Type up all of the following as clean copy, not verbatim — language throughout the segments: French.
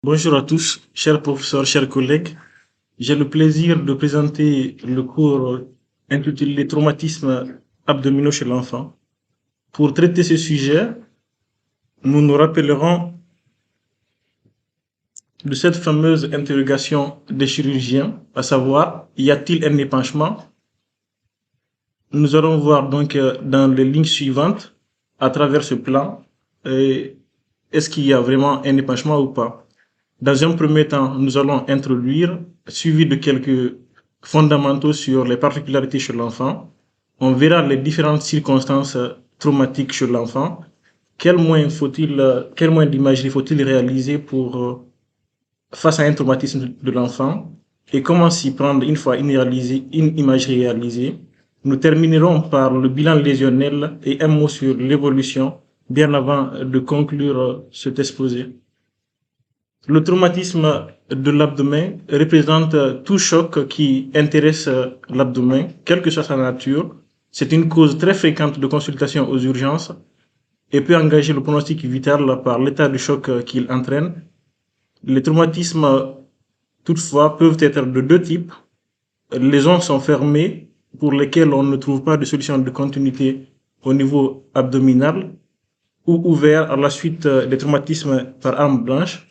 Bonjour à tous, chers professeurs, chers collègues. J'ai le plaisir de présenter le cours intitulé Traumatismes abdominaux chez l'enfant. Pour traiter ce sujet, nous nous rappellerons de cette fameuse interrogation des chirurgiens, à savoir, y a-t-il un épanchement? Nous allons voir donc dans les lignes suivantes, à travers ce plan, est-ce qu'il y a vraiment un épanchement ou pas? Dans un premier temps, nous allons introduire, suivi de quelques fondamentaux sur les particularités chez l'enfant. On verra les différentes circonstances traumatiques chez l'enfant. Quels moyens d'imagerie faut-il réaliser pour face à un traumatisme de l'enfant et comment s'y prendre une fois une imagerie réalisée. Nous terminerons par le bilan lésionnel et un mot sur l'évolution bien avant de conclure cet exposé. Le traumatisme de l'abdomen représente tout choc qui intéresse l'abdomen, quelle que soit sa nature. C'est une cause très fréquente de consultation aux urgences et peut engager le pronostic vital par l'état de choc qu'il entraîne. Les traumatismes, toutefois, peuvent être de deux types. Les zones sont fermées, pour lesquelles on ne trouve pas de solution de continuité au niveau abdominal, ou ouverts à la suite des traumatismes par arme blanche.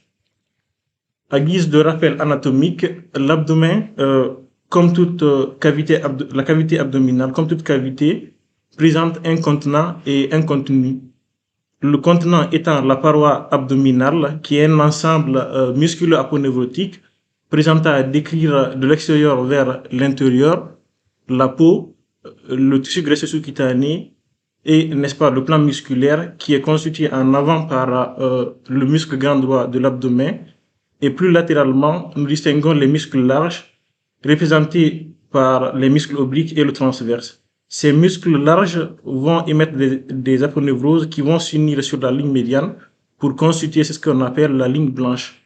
À guise de rappel anatomique, l'abdomen, comme toute la cavité abdominale, comme toute cavité, présente un contenant et un contenu. Le contenant étant la paroi abdominale, qui est un ensemble musculo-aponeurotique présentant à décrire de l'extérieur vers l'intérieur, la peau, le tissu graisseux sous-cutané et, n'est-ce pas, le plan musculaire qui est constitué en avant par le muscle grand droit de l'abdomen. Et plus latéralement, nous distinguons les muscles larges, représentés par les muscles obliques et le transverse. Ces muscles larges vont émettre des aponevroses qui vont s'unir sur la ligne médiane pour constituer ce qu'on appelle la ligne blanche.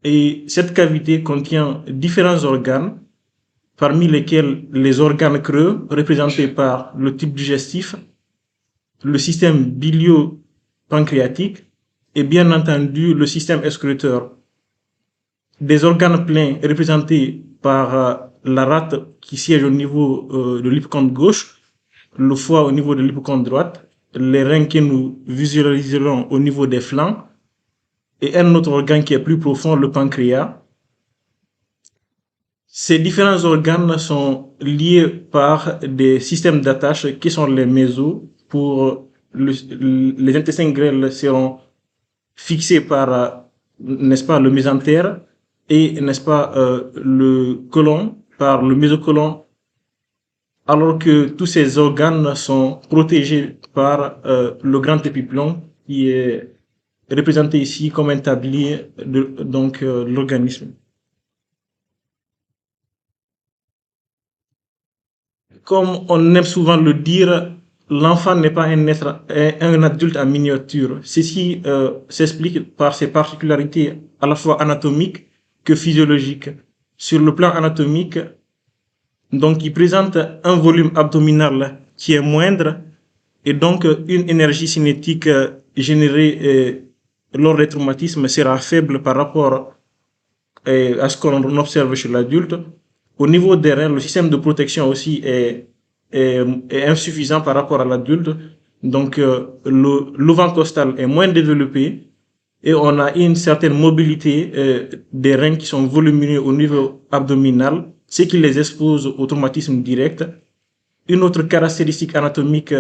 Et cette cavité contient différents organes, parmi lesquels les organes creux, représentés par le tube digestif, le système bilio-pancréatique, et bien entendu le système excréteur. Des organes pleins représentés par la rate qui siège au niveau de l'hippocampe gauche, le foie au niveau de l'hippocampe droite, les reins que nous visualiserons au niveau des flancs, et un autre organe qui est plus profond, le pancréas. Ces différents organes sont liés par des systèmes d'attache qui sont les mésos. Pour les intestins grêles seront fixé par, n'est-ce pas, le mésentère et, n'est-ce pas, le côlon par le mésocolon, alors que tous ces organes sont protégés par le grand épiplon qui est représenté ici comme un tablier de l'organisme. Comme on aime souvent le dire, l'enfant n'est pas un adulte en miniature. Ceci s'explique par ses particularités à la fois anatomiques que physiologiques. Sur le plan anatomique, donc il présente un volume abdominal qui est moindre et donc une énergie cinétique générée lors des traumatismes sera faible par rapport à ce qu'on observe chez l'adulte. Au niveau des reins, le système de protection aussi est insuffisant par rapport à l'adulte. Donc, l'auvent costal est moins développé et on a une certaine mobilité des reins qui sont volumineux au niveau abdominal, ce qui les expose au traumatisme direct. Une autre caractéristique anatomique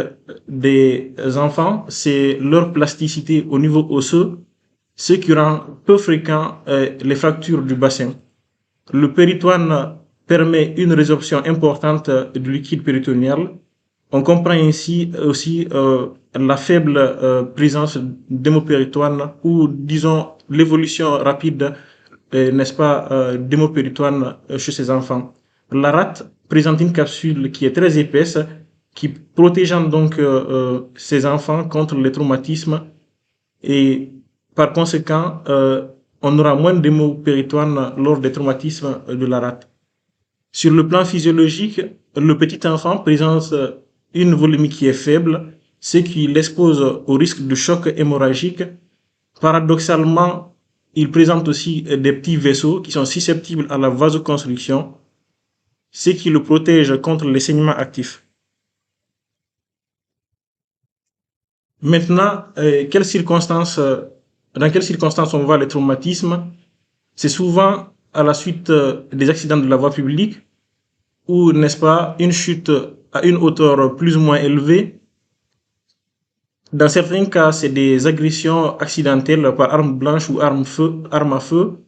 des enfants, c'est leur plasticité au niveau osseux, ce qui rend peu fréquent les fractures du bassin. Le péritoine permet une résorption importante du liquide péritonéal. On comprend ainsi aussi la faible présence d'hémopéritoine ou, disons, l'évolution rapide, n'est-ce pas, d'hémopéritoine chez ces enfants. La rate présente une capsule qui est très épaisse, qui protégeant donc ces enfants contre les traumatismes et par conséquent, on aura moins d'hémopéritoine lors des traumatismes de la rate. Sur le plan physiologique, le petit enfant présente une volumie qui est faible, ce qui l'expose au risque de choc hémorragique Paradoxalement, il présente aussi des petits vaisseaux qui sont susceptibles à la vasoconstriction, ce qui le protège contre les saignements actifs. Maintenant, dans quelles circonstances on voit les traumatismes? C'est souvent à la suite des accidents de la voie publique ou, n'est-ce pas, une chute à une hauteur plus ou moins élevée. Dans certains cas, c'est des agressions accidentelles par arme blanche ou arme à feu,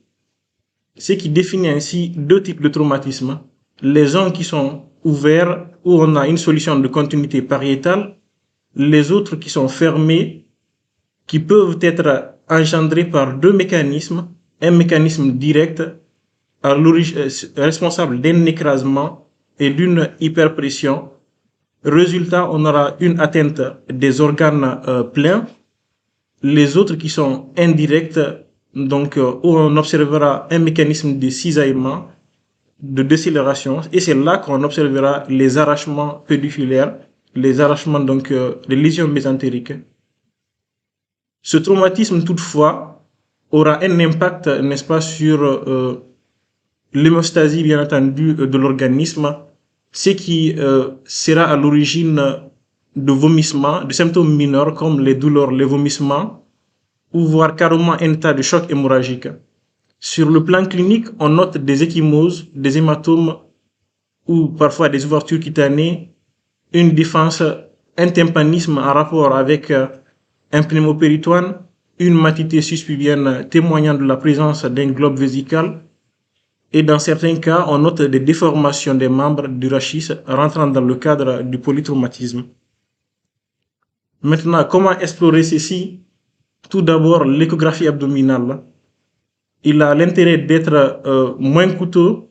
ce qui définit ainsi deux types de traumatismes. Les zones qui sont ouvertes, où on a une solution de continuité pariétale, les autres qui sont fermées, qui peuvent être engendrés par deux mécanismes. Un mécanisme direct responsable d'un écrasement et d'une hyperpression. Résultat, on aura une atteinte des organes pleins. Les autres qui sont indirects, donc où on observera un mécanisme de cisaillement, de décélération, et c'est là qu'on observera les arrachements pédiculaires, les arrachements, donc les lésions mésentériques. Ce traumatisme, toutefois, aura un impact, n'est-ce pas, sur l'hémostasie, bien entendu, de l'organisme, ce qui sera à l'origine de vomissements, de symptômes mineurs comme les douleurs, les vomissements, ou voire carrément un état de choc hémorragique. Sur le plan clinique, on note des ecchymoses, des hématomes ou parfois des ouvertures cutanées, une défense, un tympanisme en rapport avec un pneumopéritoine, une matité suspubienne témoignant de la présence d'un globe vésical, et dans certains cas, on note des déformations des membres du rachis rentrant dans le cadre du polytraumatisme. Maintenant, comment explorer ceci? Tout d'abord, l'échographie abdominale. Il a l'intérêt d'être moins coûteux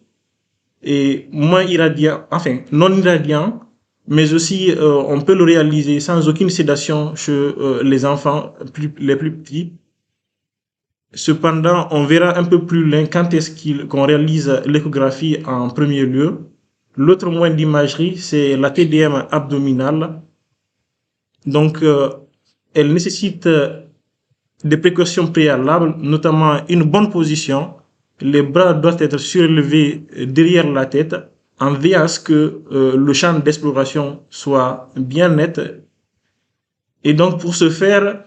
et moins irradiant, enfin non irradiant, mais aussi on peut le réaliser sans aucune sédation chez les enfants les plus petits. Cependant, on verra un peu plus loin quand est-ce qu'on réalise l'échographie en premier lieu. L'autre moyen d'imagerie, c'est la TDM abdominale. Donc, elle nécessite des précautions préalables, notamment une bonne position. Les bras doivent être surélevés derrière la tête en veillant à ce que le champ d'exploration soit bien net. Et donc, pour ce faire,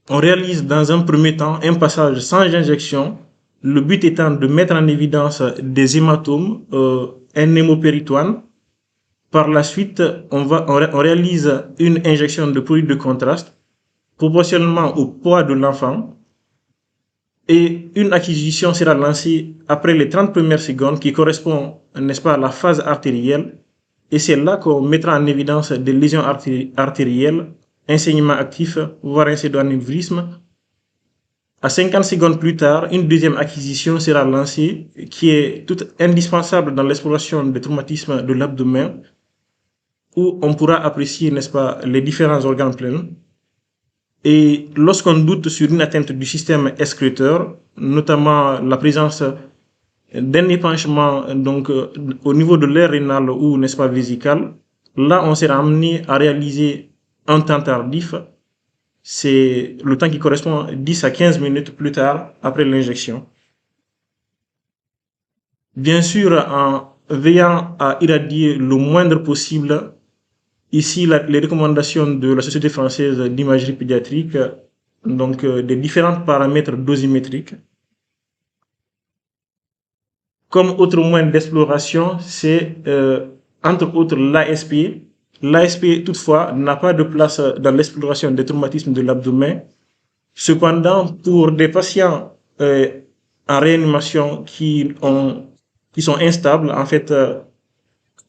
on réalise dans un premier temps un passage sans injection, le but étant de mettre en évidence des hématomes, un hémopéritoine. Par la suite, on réalise une injection de produit de contraste proportionnellement au poids de l'enfant et une acquisition sera lancée après les 30 premières secondes qui correspond, n'est-ce pas, à la phase artérielle, et c'est là qu'on mettra en évidence des lésions artérielles, un saignement actif, voire un pseudo-anévrisme. À 50 secondes plus tard, une deuxième acquisition sera lancée qui est toute indispensable dans l'exploration des traumatismes de l'abdomen où on pourra apprécier, n'est-ce pas, les différents organes pleins. Et lorsqu'on doute sur une atteinte du système excréteur, notamment la présence d'un épanchement donc, au niveau de l'aire rénale ou, n'est-ce pas, vésicale, là, on sera amené à réaliser un temps tardif. C'est le temps qui correspond 10 à 15 minutes plus tard après l'injection. Bien sûr, en veillant à irradier le moindre possible, ici les recommandations de la Société française d'imagerie pédiatrique, donc des différents paramètres dosimétriques. Comme autre moyen d'exploration, c'est entre autres l'ASP. L'ASP, toutefois, n'a pas de place dans l'exploration des traumatismes de l'abdomen. Cependant, pour des patients en réanimation qui sont instables, en fait,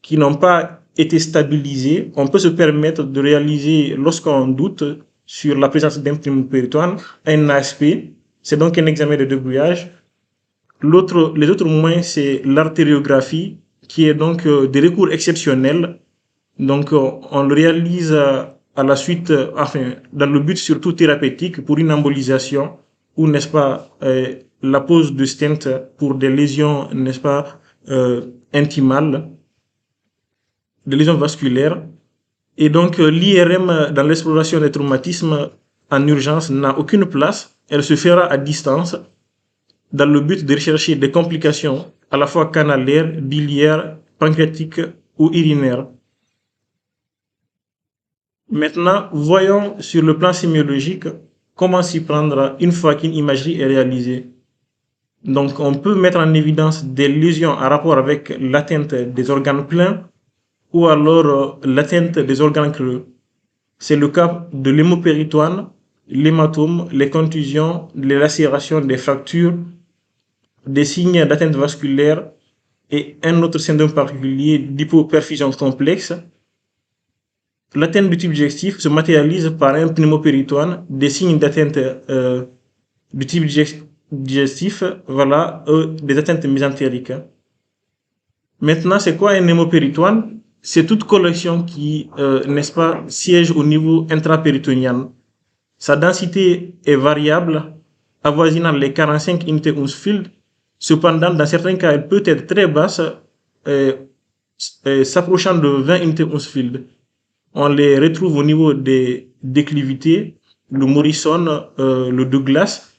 qui n'ont pas été stabilisés, on peut se permettre de réaliser, lorsqu'on doute sur la présence d'un pneumopéritoine, un ASP. C'est donc un examen de débrouillage. Les autres moyens, c'est l'artériographie, qui est donc des recours exceptionnels. Donc, on le réalise à la suite, enfin, dans le but surtout thérapeutique pour une embolisation ou, n'est-ce pas, la pose de stent pour des lésions, n'est-ce pas, intimales, des lésions vasculaires. Et donc, l'IRM dans l'exploration des traumatismes en urgence n'a aucune place. Elle se fera à distance dans le but de rechercher des complications à la fois canalaires, biliaires, pancréatiques ou urinaires. Maintenant, voyons sur le plan sémiologique comment s'y prendre une fois qu'une imagerie est réalisée. Donc, on peut mettre en évidence des lésions en rapport avec l'atteinte des organes pleins ou alors l'atteinte des organes creux. C'est le cas de l'hémopéritoine, l'hématome, les contusions, les lacérations, des fractures, des signes d'atteinte vasculaire et un autre syndrome particulier d'hypoperfusion complexe. L'atteinte du tube digestif se matérialise par un pneumopéritoine, des signes d'atteinte du tube digestif, voilà, des atteintes mésentériques. Maintenant, c'est quoi un hémopéritoine? C'est toute collection qui, n'est-ce pas, siège au niveau intrapéritonéal. Sa densité est variable, avoisinant les 45 unités Hounsfield. Cependant, dans certains cas, elle peut être très basse, s'approchant de 20 unités Hounsfield. On les retrouve au niveau des déclivités, le Morrison, le Douglas.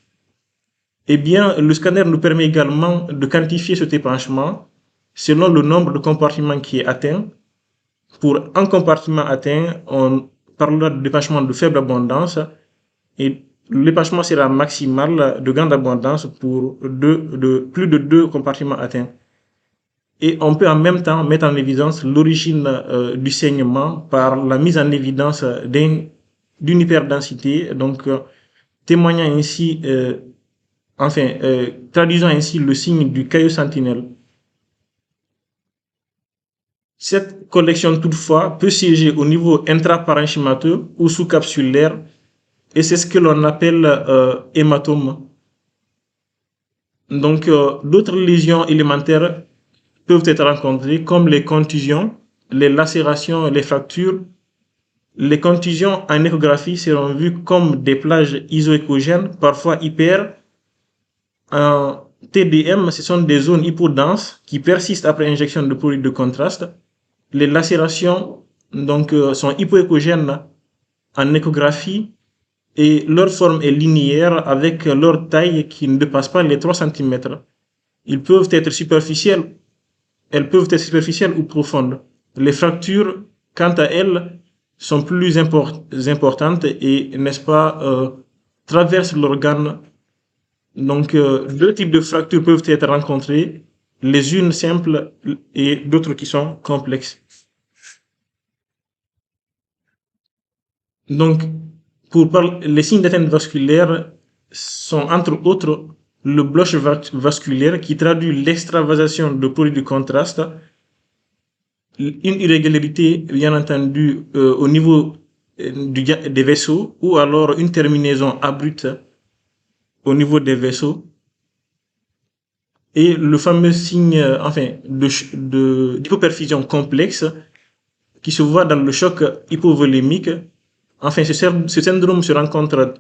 Eh bien, le scanner nous permet également de quantifier cet épanchement selon le nombre de compartiments qui est atteint. Pour un compartiment atteint, on parlera d'épanchement de faible abondance et l'épanchement sera maximal de grande abondance pour plus de 2 compartiments atteints. Et on peut en même temps mettre en évidence l'origine du saignement par la mise en évidence d'une hyperdensité, donc témoignant ainsi, traduisant ainsi le signe du caillot sentinelle. Cette collection toutefois peut siéger au niveau intraparenchymateux ou sous-capsulaire et c'est ce que l'on appelle hématome. Donc d'autres lésions élémentaires peuvent être rencontrées comme les contusions, les lacérations, les fractures. Les contusions en échographie seront vues comme des plages isoéchogènes, parfois hyper. En TDM, ce sont des zones hypodenses qui persistent après injection de produits de contraste. Les lacérations donc, sont hypoéchogènes en échographie et leur forme est linéaire avec leur taille qui ne dépasse pas les 3 cm. Elles peuvent être superficielles ou profondes. Les fractures, quant à elles, sont plus importantes et, n'est-ce pas, traversent l'organe. Donc, 2 types de fractures peuvent être rencontrées, les unes simples et d'autres qui sont complexes. Donc, les signes d'atteinte vasculaire sont entre autres le bloch vasculaire qui traduit l'extravasation de produits de contraste, une irrégularité bien entendu au niveau des vaisseaux ou alors une terminaison abrupte au niveau des vaisseaux et le fameux signe d'hypoperfusion complexe qui se voit dans le choc hypovolémique. Enfin, ce syndrome se rencontre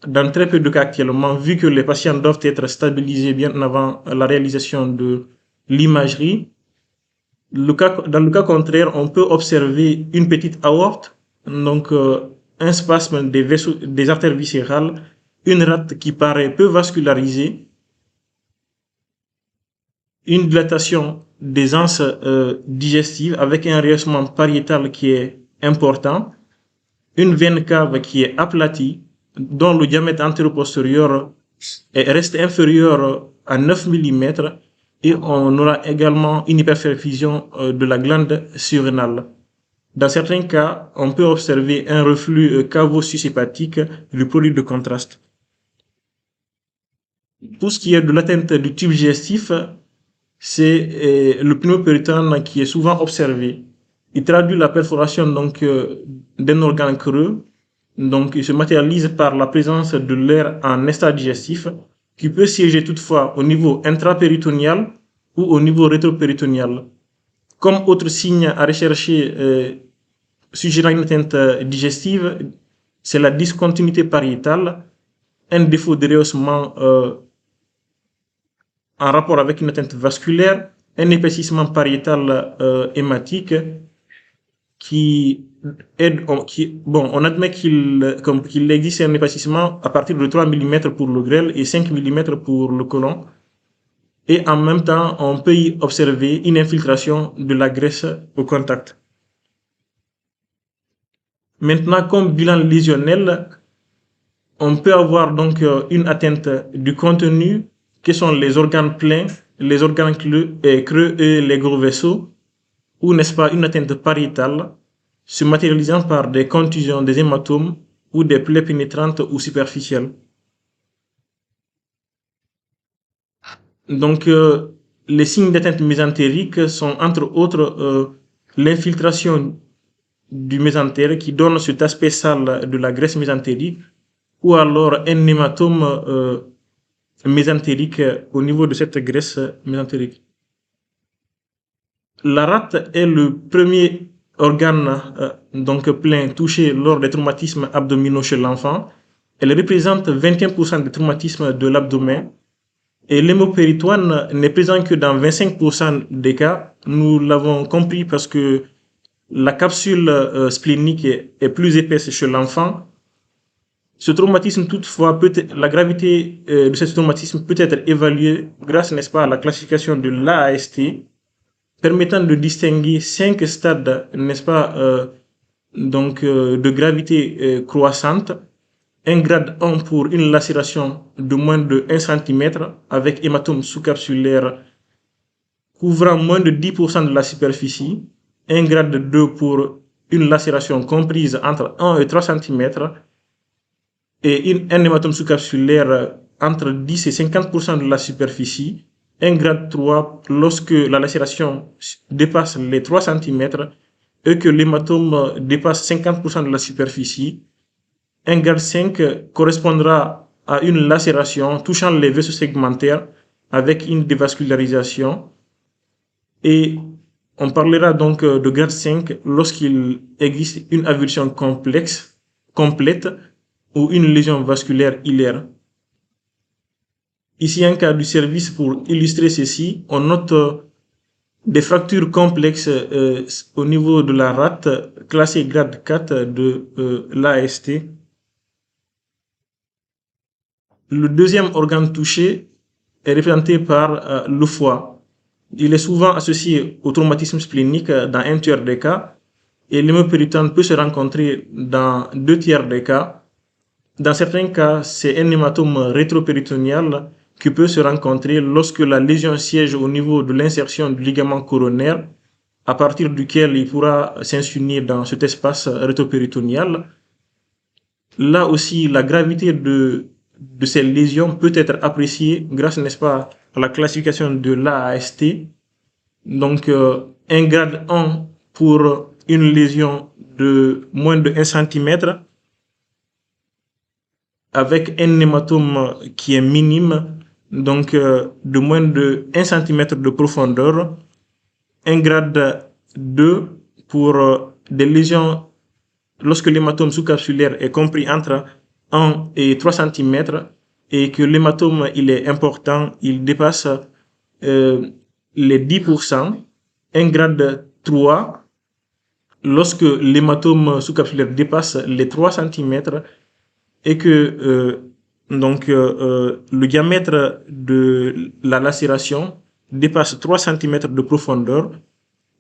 dans très peu de cas actuellement, vu que les patients doivent être stabilisés bien avant la réalisation de l'imagerie. Dans le cas contraire, on peut observer une petite aorte, donc un spasme des vaisseaux, des artères viscérales, une rate qui paraît peu vascularisée, une dilatation des anses digestives avec un rehaussement pariétal qui est important, une veine cave qui est aplatie, dont le diamètre antéro-postérieur reste inférieur à 9 mm et on aura également une hyperperfusion de la glande surrénale. Dans certains cas, on peut observer un reflux cavo-sus-hépatique du produit de contraste. Pour ce qui est de l'atteinte du tube digestif, c'est le pneumopéritone qui est souvent observé. Il traduit la perforation donc d'un organe creux. Donc, il se matérialise par la présence de l'air en état digestif qui peut siéger toutefois au niveau intrapéritonéal ou au niveau rétropéritonéal. Comme autre signe à rechercher suggérant une atteinte digestive, c'est la discontinuité pariétale, un défaut de rehaussement en rapport avec une atteinte vasculaire, un épaississement pariétal hématique qui on admet qu'il existe un épaississement à partir de 3 mm pour le grêle et 5 mm pour le côlon. Et en même temps, on peut y observer une infiltration de la graisse au contact. Maintenant, comme bilan lésionnel, on peut avoir donc une atteinte du contenu, qui sont les organes pleins, les organes creux et les gros vaisseaux, ou n'est-ce pas une atteinte pariétale, se matérialisant par des contusions des hématomes ou des plaies pénétrantes ou superficielles. Donc, les signes d'atteinte mésentérique sont entre autres l'infiltration du mésentère qui donne cet aspect sale de la graisse mésentérique, ou alors un hématome mésentérique au niveau de cette graisse mésentérique. La rate est le premier organe donc plein touché lors des traumatismes abdominaux chez l'enfant. Elle représente 21% des traumatismes de l'abdomen. Et l'hémopéritoine n'est présent que dans 25% des cas. Nous l'avons compris parce que la capsule splénique est plus épaisse chez l'enfant. Ce traumatisme, toutefois, la gravité de ce traumatisme peut être évaluée grâce, n'est-ce pas, à la classification de l'AAST, permettant de distinguer 5 stades, n'est-ce pas, de gravité croissante. Un grade 1 pour une lacération de moins de 1 cm avec hématome sous-capsulaire couvrant moins de 10% de la superficie. Un grade 2 pour une lacération comprise entre 1 et 3 cm et un hématome sous-capsulaire entre 10 et 50% de la superficie. Un grade 3 lorsque la lacération dépasse les 3 cm et que l'hématome dépasse 50% de la superficie. Un grade 5 correspondra à une lacération touchant les vaisseaux segmentaires avec une dévascularisation. Et on parlera donc de grade 5 lorsqu'il existe une avulsion complète ou une lésion vasculaire hilaire. Ici, un cas du service pour illustrer ceci. On note des fractures complexes au niveau de la rate, classée grade 4 de l'AST. Le deuxième organe touché est représenté par le foie. Il est souvent associé au traumatisme splénique dans un tiers des cas et l'hémopéritone peut se rencontrer dans 2 tiers des cas. Dans certains cas, c'est un hématome rétropéritonéal qui peut se rencontrer lorsque la lésion siège au niveau de l'insertion du ligament coronaire, à partir duquel il pourra s'insinuer dans cet espace rétropéritonéal. Là aussi, la gravité de ces lésions peut être appréciée grâce, n'est-ce pas, à la classification de l'AAST. Donc, un grade 1 pour une lésion de moins de 1 cm avec un hématome qui est minime, donc de moins de 1 cm de profondeur. Un grade 2 pour des lésions lorsque l'hématome sous-capsulaire est compris entre 1 et 3 cm et que l'hématome il est important, il dépasse les 10%. Un grade 3 lorsque l'hématome sous-capsulaire dépasse les 3 cm et que le diamètre de la lacération dépasse 3 cm de profondeur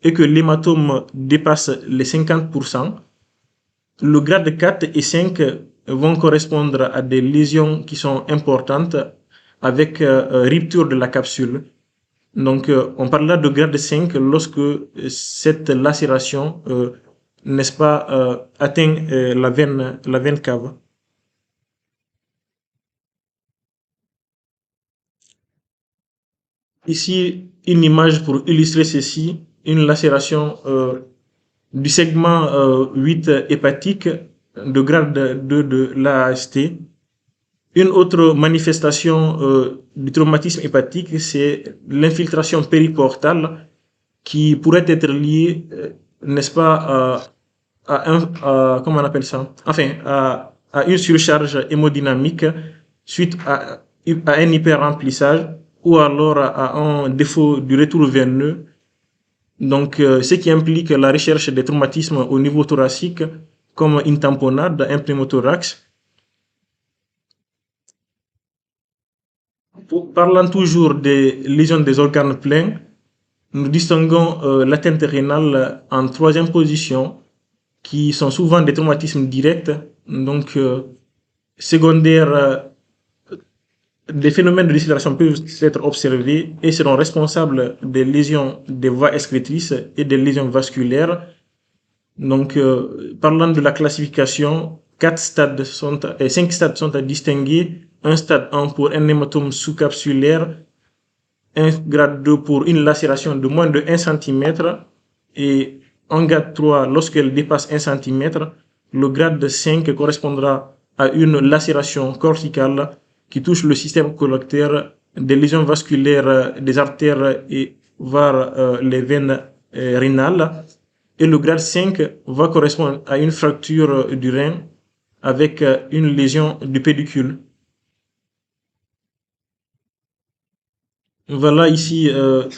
et que l'hématome dépasse les 50%. Le grade 4 et 5 vont correspondre à des lésions qui sont importantes avec rupture de la capsule. Donc, on parle là de grade 5 lorsque cette lacération, n'est-ce pas, atteint la veine cave. Ici, une image pour illustrer ceci, une lacération du segment 8 hépatique de grade 2 de l'AST. Une autre manifestation du traumatisme hépatique, c'est l'infiltration périportale qui pourrait être liée, n'est-ce pas, comment on appelle ça? Enfin, à une surcharge hémodynamique suite à un hyperremplissage ou alors à un défaut du retour veineux Donc, ce qui implique la recherche des traumatismes au niveau thoracique, comme une tamponnade, un pneumothorax. Parlant toujours des lésions des organes pleins, nous distinguons l'atteinte rénale en troisième position, qui sont souvent des traumatismes directs, donc secondaires. Des phénomènes de déshydratation peuvent être observés et seront responsables des lésions des voies excrétrices et des lésions vasculaires. Donc, parlant de la classification, 5 stades sont à distinguer. Un stade 1 pour un hématome sous-capsulaire, un grade 2 pour une lacération de moins de 1 cm et un grade 3 lorsqu'elle dépasse 1 cm. Le grade 5 correspondra à une lacération corticale qui touche le système collecteur, des lésions vasculaires des artères et voire les veines rénales. Et le grade 5 va correspondre à une fracture du rein avec une lésion du pédicule. Voilà ici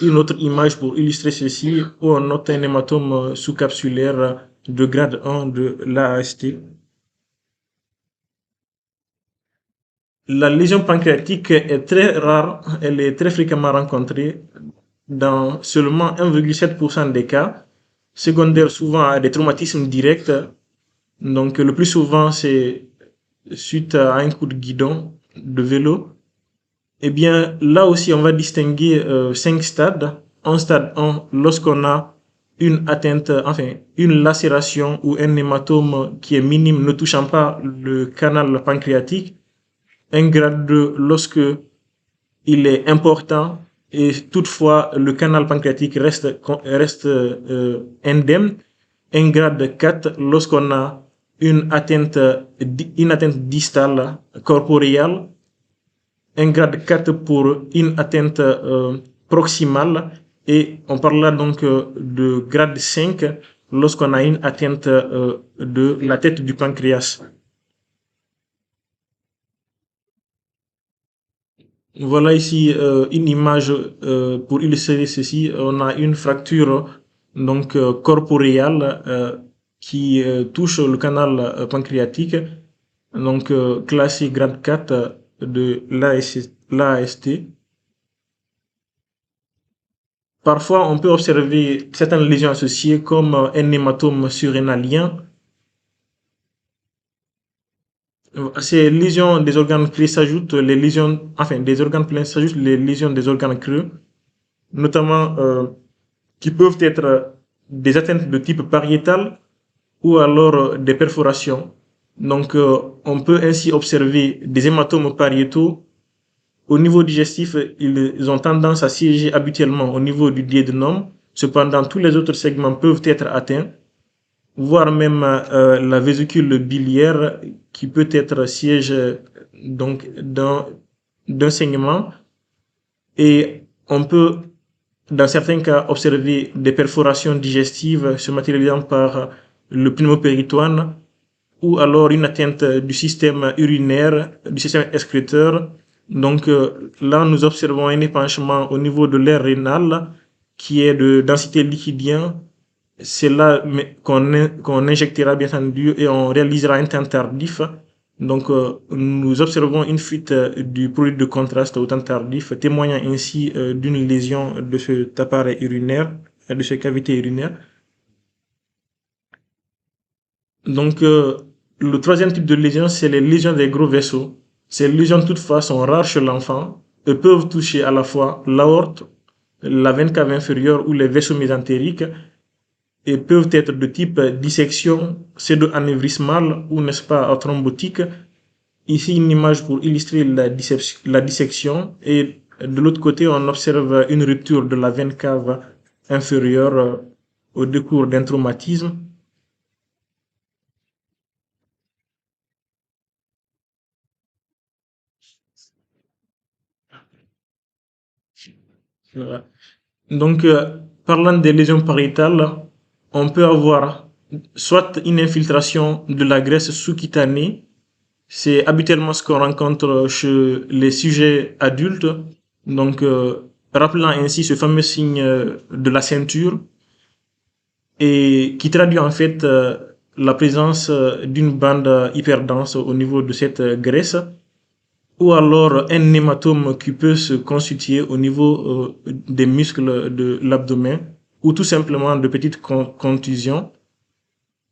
une autre image pour illustrer ceci, où on note un hématome sous-capsulaire de grade 1 de l'AST. La lésion pancréatique est très rare, elle est très fréquemment rencontrée dans seulement 1,7% des cas, secondaire souvent à des traumatismes directs. Donc le plus souvent c'est suite à un coup de guidon de vélo. Eh bien là aussi on va distinguer 5 stades. En stade 1, lorsqu'on a une atteinte, enfin une lacération ou un hématome qui est minime ne touchant pas le canal pancréatique. Un grade 2 lorsque il est important et toutefois le canal pancréatique reste indemne. Un grade 4 lorsqu'on a une atteinte distale corporeale. Un grade 4 pour une atteinte proximale. Et on parle là donc de grade 5 lorsqu'on a une atteinte de la tête du pancréas. Voilà ici une image pour illustrer ceci. On a une fracture donc corporeale qui touche le canal pancréatique, donc classé grade 4 de l'AST. Parfois, on peut observer certaines lésions associées comme un hématome surrénalien. Ces lésions des organes clés s'ajoutent les lésions, enfin des organes pleins s'ajoutent les lésions des organes creux, notamment qui peuvent être des atteintes de type pariétal ou alors des perforations. Donc on peut ainsi observer des hématomes pariétaux. Au niveau digestif, ils ont tendance à siéger habituellement au niveau du duodénum. Cependant, tous les autres segments peuvent être atteints, voire même la vésicule biliaire qui peut être siège donc d'un segment. Et on peut, dans certains cas, observer des perforations digestives se matérialisant par le pneumopéritoine ou alors une atteinte du système urinaire, du système excréteur. Donc là, nous observons un épanchement au niveau de l'aire rénale qui est de densité liquidien. C'est là qu'on injectera bien entendu et on réalisera un temps tardif. Donc nous observons une fuite du produit de contraste au temps tardif, témoignant ainsi d'une lésion de cet appareil urinaire, de cette cavité urinaire. Donc le troisième type de lésion, c'est les lésions des gros vaisseaux. Ces lésions toutefois sont rares chez l'enfant et peuvent toucher à la fois l'aorte, la veine cave inférieure ou les vaisseaux mésentériques, et peuvent être de type dissection pseudo-anévrismale ou n'est-ce pas thrombotique. Ici une image pour illustrer la dissection et de l'autre côté on observe une rupture de la veine cave inférieure au décours d'un traumatisme. Voilà. Donc parlant des lésions pariétales, on peut avoir soit une infiltration de la graisse sous-cutanée. C'est habituellement ce qu'on rencontre chez les sujets adultes. Donc, rappelant ainsi ce fameux signe de la ceinture. et qui traduit en fait la présence d'une bande hyperdense au niveau de cette graisse, ou alors un hématome qui peut se constituer au niveau des muscles de l'abdomen, ou tout simplement de petites contusions.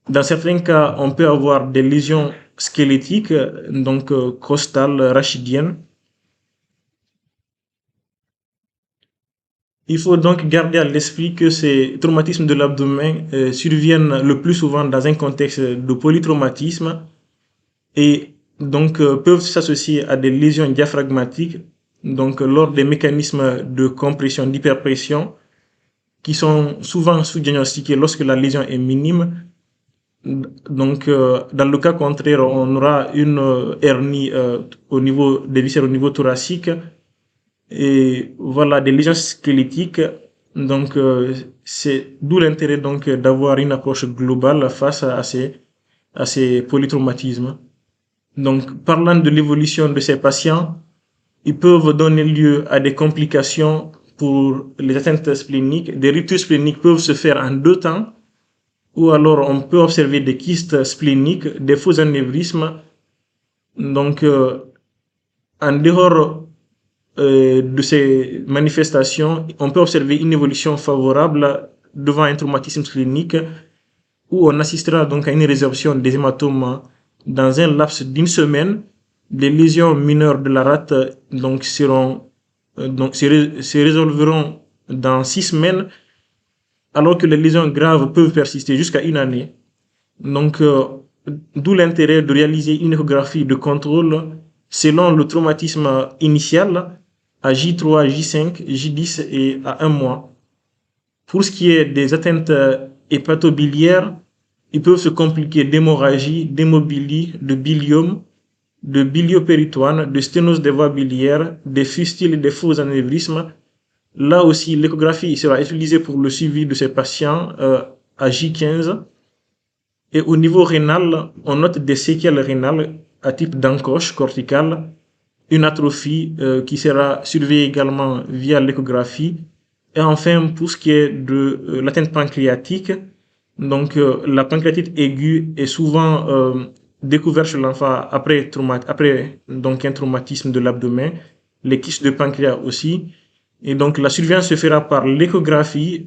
Dans certains cas, on peut avoir des lésions squelettiques, donc costales, rachidiennes. Il faut donc garder à l'esprit que ces traumatismes de l'abdomen surviennent le plus souvent dans un contexte de polytraumatisme et donc peuvent s'associer à des lésions diaphragmatiques, donc lors des mécanismes de compression, d'hyperpression, qui sont souvent sous-diagnostiqués lorsque la lésion est minime. Donc, dans le cas contraire, on aura une hernie au niveau des viscères, au niveau thoracique, et voilà, des lésions squelettiques. Donc, c'est d'où l'intérêt donc d'avoir une approche globale face à ces polytraumatismes. Donc, parlant de l'évolution de ces patients, ils peuvent donner lieu à des complications pour les atteintes spléniques. Des ruptures spléniques peuvent se faire en deux temps, ou alors on peut observer des kystes spléniques, des faux anévrismes. Donc, en dehors de ces manifestations, on peut observer une évolution favorable devant un traumatisme splénique, où on assistera donc à une résorption des hématomes dans un laps d'une semaine. Les lésions mineures de la rate donc se résolveront dans 6 semaines, alors que les lésions graves peuvent persister jusqu'à une année. Donc, d'où l'intérêt de réaliser une échographie de contrôle selon le traumatisme initial à J3, J5, J10 et à 1 mois. Pour ce qui est des atteintes hépatobiliaires, ils peuvent se compliquer d'hémorragie, d'hémobilie, de biliome, de biliopéritoine, de sténose des voies biliaires, des fistules et des faux anévrismes. Là aussi, l'échographie sera utilisée pour le suivi de ces patients à J15. Et au niveau rénal, on note des séquelles rénales à type d'encoche corticale, une atrophie qui sera surveillée également via l'échographie. Et enfin, pour ce qui est de l'atteinte pancréatique, donc la pancréatite aiguë est souvent découverte chez l'enfant après donc un traumatisme de l'abdomen, les kystes de pancréas aussi. Et donc la surveillance se fera par l'échographie,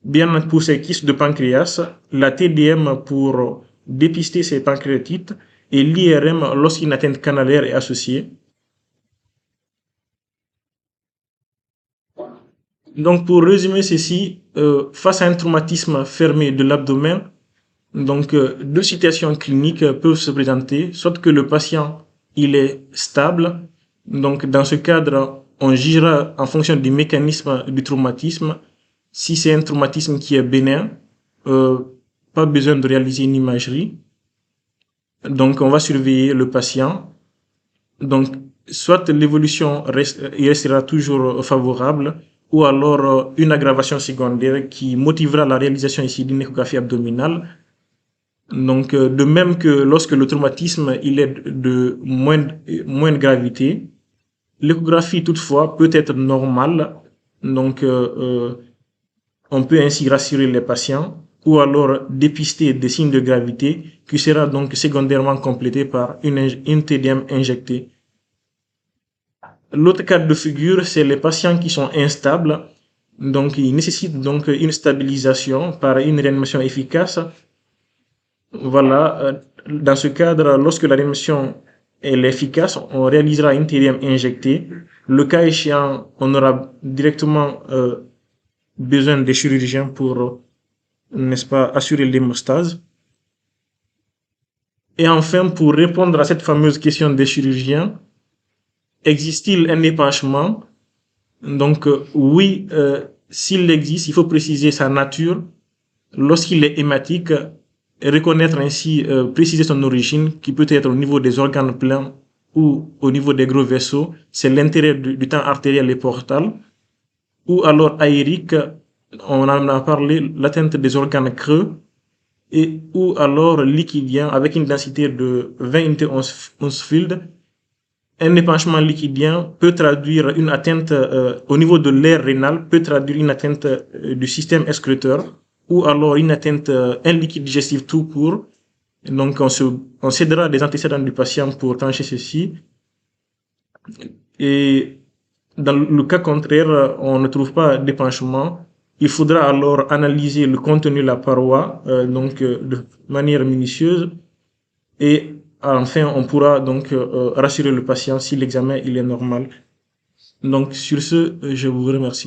bien pour ces kystes de pancréas, la TDM pour dépister ces pancréatites et l'IRM lorsqu'une atteinte canalaire est associée. Donc, pour résumer ceci, face à un traumatisme fermé de l'abdomen, donc deux situations cliniques peuvent se présenter, soit que le patient il est stable, donc dans ce cadre, on jugera en fonction du mécanisme du traumatisme. Si c'est un traumatisme qui est bénin, pas besoin de réaliser une imagerie. Donc, on va surveiller le patient. Donc, soit l'évolution restera toujours favorable, ou alors une aggravation secondaire qui motivera la réalisation ici d'une échographie abdominale. Donc, de même que lorsque le traumatisme il est de moindre gravité, l'échographie toutefois peut être normale. Donc, on peut ainsi rassurer les patients ou alors dépister des signes de gravité qui sera donc secondairement complété par une TDM injectée. L'autre cas de figure, c'est les patients qui sont instables. Donc, ils nécessitent donc une stabilisation par une réanimation efficace. Voilà, dans ce cadre, lorsque la réanimation est efficace, on réalisera une TDM injectée. Le cas échéant, on aura directement besoin des chirurgiens pour, n'est-ce pas, assurer l'hémostase. Et enfin, pour répondre à cette fameuse question des chirurgiens, existe-t-il un épanchement? Donc, oui, s'il existe, il faut préciser sa nature. Lorsqu'il est hématique, reconnaître ainsi, préciser son origine, qui peut être au niveau des organes pleins ou au niveau des gros vaisseaux. C'est l'intérêt du temps artériel et portal. Ou alors aérique, on en a parlé, l'atteinte des organes creux. Et ou alors liquidien avec une densité de 20 unités Hounsfield. Un épanchement liquidien peut traduire une atteinte au niveau de l'aire rénale, peut traduire une atteinte du système excréteur, ou alors une atteinte, un liquide digestif tout court. Donc, on cédera des antécédents du patient pour trancher ceci. Et dans le cas contraire, on ne trouve pas d'épanchement. Il faudra alors analyser le contenu de la paroi, de manière minutieuse. Et enfin, on pourra donc rassurer le patient si l'examen il est normal. Donc, sur ce, je vous remercie.